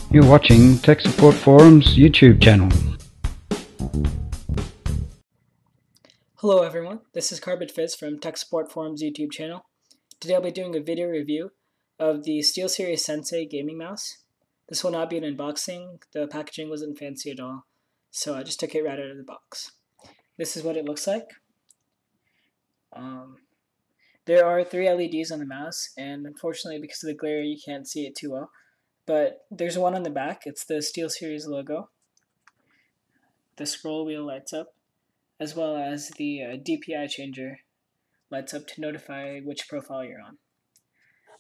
You're watching Tech Support Forum's YouTube channel. Hello everyone, this is Carbon Fizz from Tech Support Forum's YouTube channel. Today I'll be doing a video review of the SteelSeries Sensei gaming mouse. This will not be an unboxing, the packaging wasn't fancy at all, so I just took it right out of the box. This is what it looks like. There are 3 LEDs on the mouse, and unfortunately because of the glare you can't see it too well. But there's one on the back, it's the SteelSeries logo. The scroll wheel lights up, as well as the DPI changer lights up to notify which profile you're on.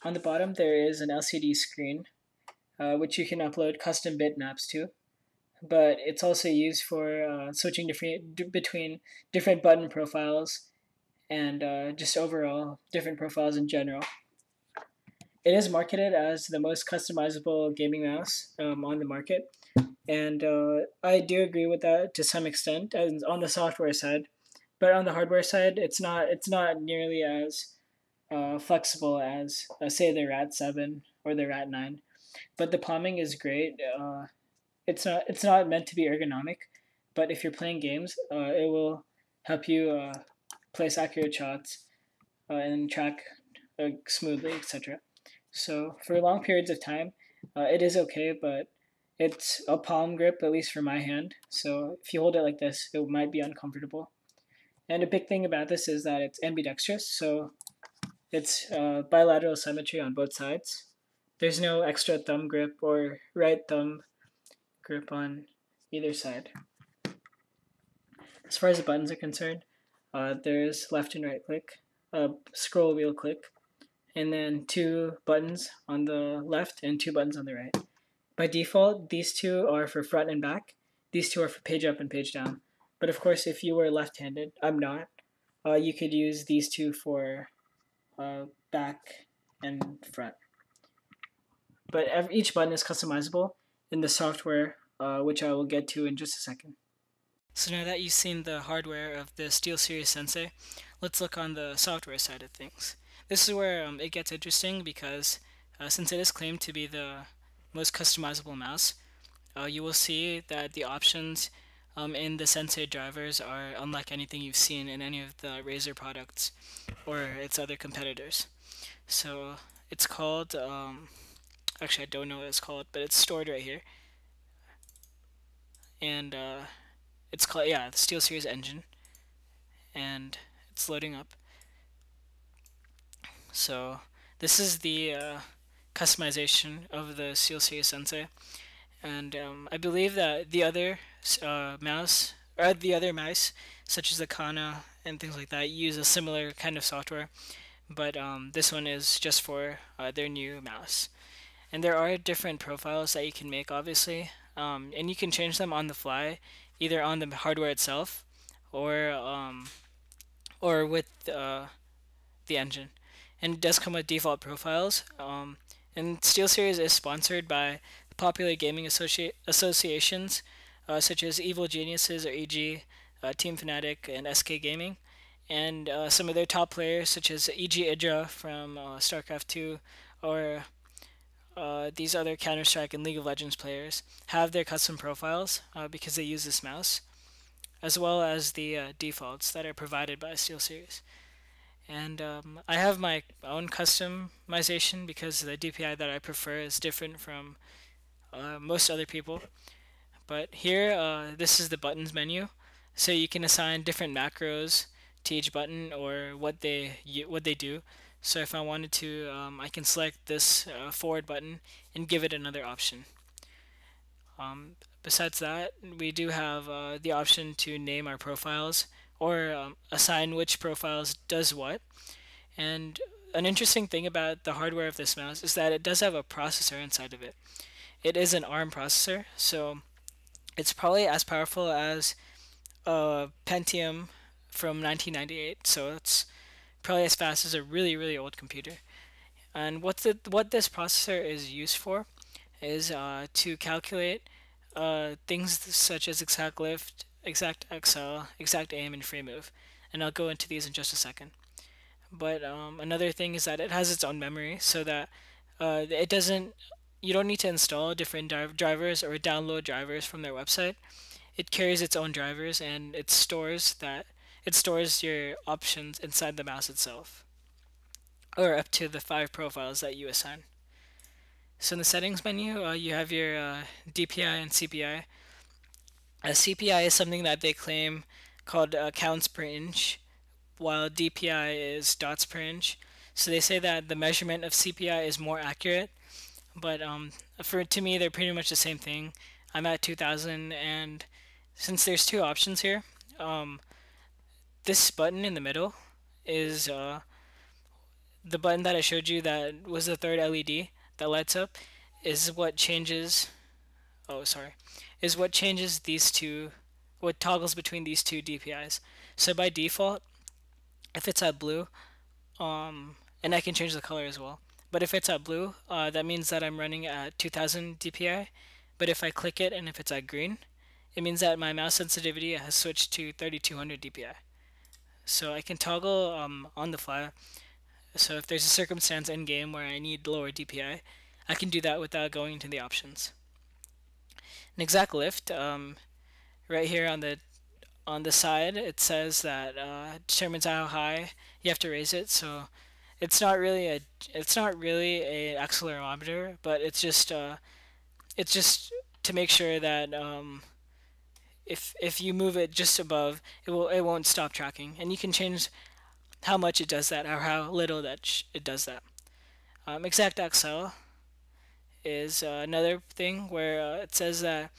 On the bottom there is an LCD screen, which you can upload custom bitmaps to, but it's also used for switching between different button profiles and just overall different profiles in general. It is marketed as the most customizable gaming mouse on the market, and I do agree with that to some extent on the software side, but on the hardware side, it's not nearly as flexible as say the Rat 7 or the Rat 9. But the palming is great. It's not meant to be ergonomic, but if you're playing games, it will help you place accurate shots and track smoothly, etc. So for long periods of time, it is okay, but it's a palm grip, at least for my hand. So if you hold it like this, it might be uncomfortable. And a big thing about this is that it's ambidextrous, so it's bilateral symmetry on both sides. There's no extra thumb grip or right thumb grip on either side. As far as the buttons are concerned, there's left and right click, scroll wheel click, and then 2 buttons on the left and 2 buttons on the right. By default, these 2 are for front and back. These 2 are for page up and page down. But of course, if you were left-handed, I'm not, you could use these 2 for back and front. But each button is customizable in the software, which I will get to in just a second. So now that you've seen the hardware of the SteelSeries Sensei, let's look on the software side of things. This is where it gets interesting because since it is claimed to be the most customizable mouse, you will see that the options in the Sensei drivers are unlike anything you've seen in any of the Razer products or its other competitors. So it's called, actually I don't know what it's called, but it's stored right here. And it's called, the SteelSeries engine, and it's loading up. So this is the customization of the SteelSeries Sensei, and I believe that the other mouse, such as the Kana and things like that, use a similar kind of software, but this one is just for their new mouse. And there are different profiles that you can make, obviously, and you can change them on the fly, either on the hardware itself or with the engine. And it does come with default profiles. And SteelSeries is sponsored by popular gaming associations such as Evil Geniuses or EG, Team Fnatic, and SK Gaming. And some of their top players such as EG Idra from StarCraft 2 or these other Counter-Strike and League of Legends players have their custom profiles because they use this mouse, as well as the defaults that are provided by SteelSeries. And I have my own customization because the DPI that I prefer is different from most other people. But here, this is the buttons menu, so you can assign different macros to each button or what they do. So if I wanted to, I can select this forward button and give it another option. Besides that, we do have the option to name our profiles or assign which profiles does what. And an interesting thing about the hardware of this mouse is that it does have a processor inside of it. It is an ARM processor, so it's probably as powerful as a Pentium from 1998, so it's probably as fast as a really, really old computer. And what this processor is used for is to calculate things such as ExactLift, ExactXL, ExactAim, and FreeMove. And I'll go into these in just a second. But another thing is that it has its own memory, so that it doesn't don't need to install different drivers or download drivers from their website. It carries its own drivers, and it stores your options inside the mouse itself, or up to the 5 profiles that you assign. So in the settings menu, you have your DPI and CPI. CPI is something that they claim called counts per inch, while DPI is dots per inch. So they say that the measurement of CPI is more accurate, but to me they're pretty much the same thing. I'm at 2000, and since there's 2 options here, this button in the middle is the button that I showed you that was the third LED that lights up, is what changes. Oh, sorry, is what changes these two, what toggles between these two DPIs. So by default, if it's at blue, and I can change the color as well. But if it's at blue, that means that I'm running at 2000 DPI. But if I click it and if it's at green, it means that my mouse sensitivity has switched to 3200 DPI. So I can toggle on the fly. So if there's a circumstance in game where I need lower DPI, I can do that without going into the options. In ExactLift, right here on the side, it says that determines how high you have to raise it. So it's not really a accelerometer, but it's just to make sure that if you move it just above, it won't stop tracking, and you can change how much it does that or how little that it does that. ExactAim is another thing where it says that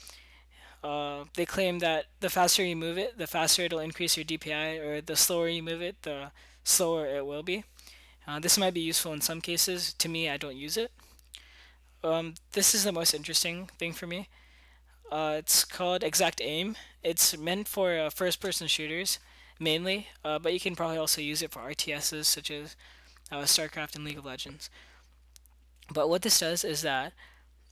they claim that the faster you move it, the faster it'll increase your DPI, or the slower you move it, the slower it will be. This might be useful in some cases. To me, I don't use it. This is the most interesting thing for me. It's called ExactAim. It's meant for first-person shooters mainly, but you can probably also use it for RTSs such as StarCraft and League of Legends. But what this does is that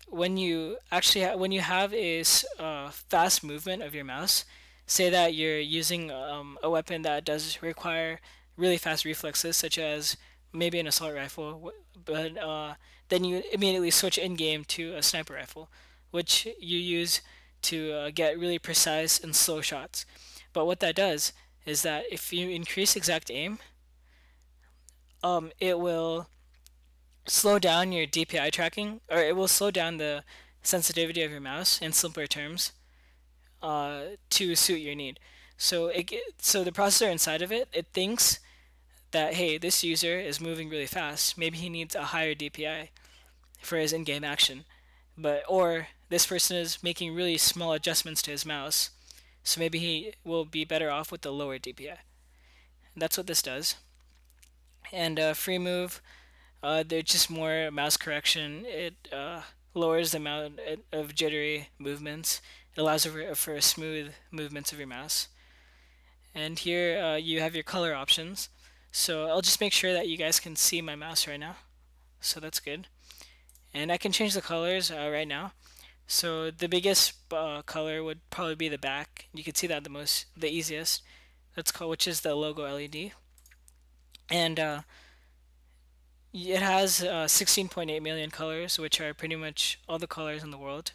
when you have a fast movement of your mouse, say that you're using a weapon that does require really fast reflexes, such as maybe an assault rifle, but then you immediately switch in game to a sniper rifle, which you use to get really precise and slow shots. But what that does is that if you increase ExactAim, it will slow down your DPI tracking, or it will slow down the sensitivity of your mouse in simpler terms to suit your need. So the processor inside of it thinks that, hey, this user is moving really fast. Maybe he needs a higher DPI for his in-game action, or this person is making really small adjustments to his mouse, so maybe he will be better off with the lower DPI. And that's what this does. And free move, they're just more mouse correction. It lowers the amount of jittery movements. It allows for smooth movements of your mouse. And here you have your color options. So I'll just make sure that you guys can see my mouse right now. So that's good. And I can change the colors right now. So the biggest color would probably be the back. You can see that the easiest. Which is the logo LED. And it has 16.8 million colors, which are pretty much all the colors in the world,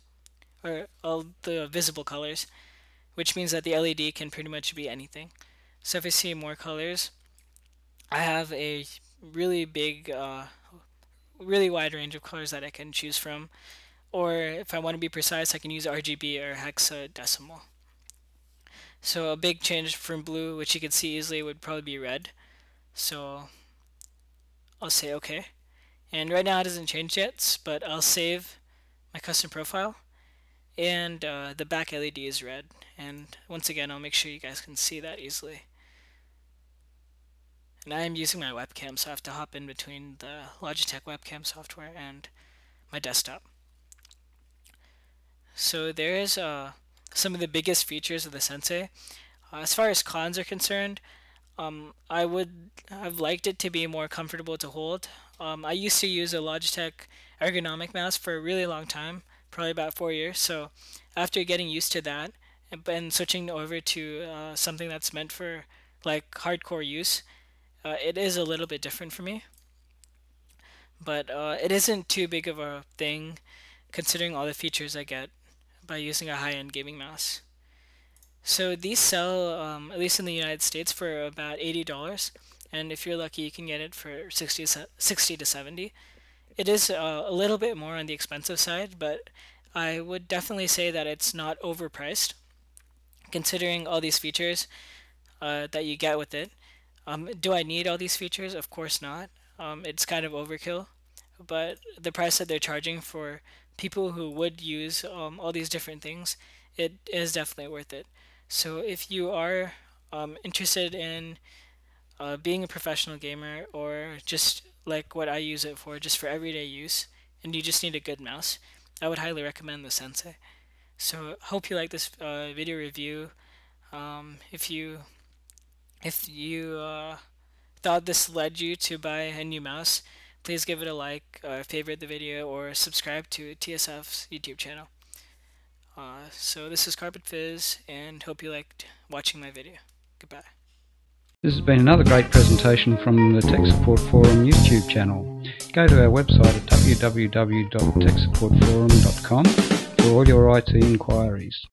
or all the visible colors, which means that the LED can pretty much be anything. So if I see more colors, I have a really big, really wide range of colors that I can choose from. Or if I want to be precise, I can use RGB or hexadecimal. So a big change from blue, which you can see easily, would probably be red. So I'll say OK. And right now it hasn't changed yet, but I'll save my custom profile. And the back LED is red. And once again, I'll make sure you guys can see that easily. And I am using my webcam, so I have to hop in between the Logitech webcam software and my desktop. So there is some of the biggest features of the Sensei. As far as cons are concerned, I would have liked it to be more comfortable to hold. I used to use a Logitech ergonomic mouse for a really long time, probably about 4 years. So after getting used to that and switching over to something that's meant for like hardcore use, it is a little bit different for me. But it isn't too big of a thing. considering all the features I get by using a high-end gaming mouse. So these sell, at least in the United States, for about $80, and if you're lucky, you can get it for 60 to 70. It is a little bit more on the expensive side, but I would definitely say that it's not overpriced, considering all these features that you get with it. Do I need all these features? Of course not. It's kind of overkill, but the price that they're charging for people who would use all these different things, it is definitely worth it. So if you are interested in being a professional gamer, or just like what I use it for, just for everyday use, and you just need a good mouse, I would highly recommend the Sensei. So hope you like this video review. If you thought this led you to buy a new mouse, please give it a like, favorite the video, or subscribe to TSF's YouTube channel. So this is Carpet Fizz, and hope you liked watching my video. Goodbye. This has been another great presentation from the Tech Support Forum YouTube channel. Go to our website at www.techsupportforum.com for all your IT inquiries.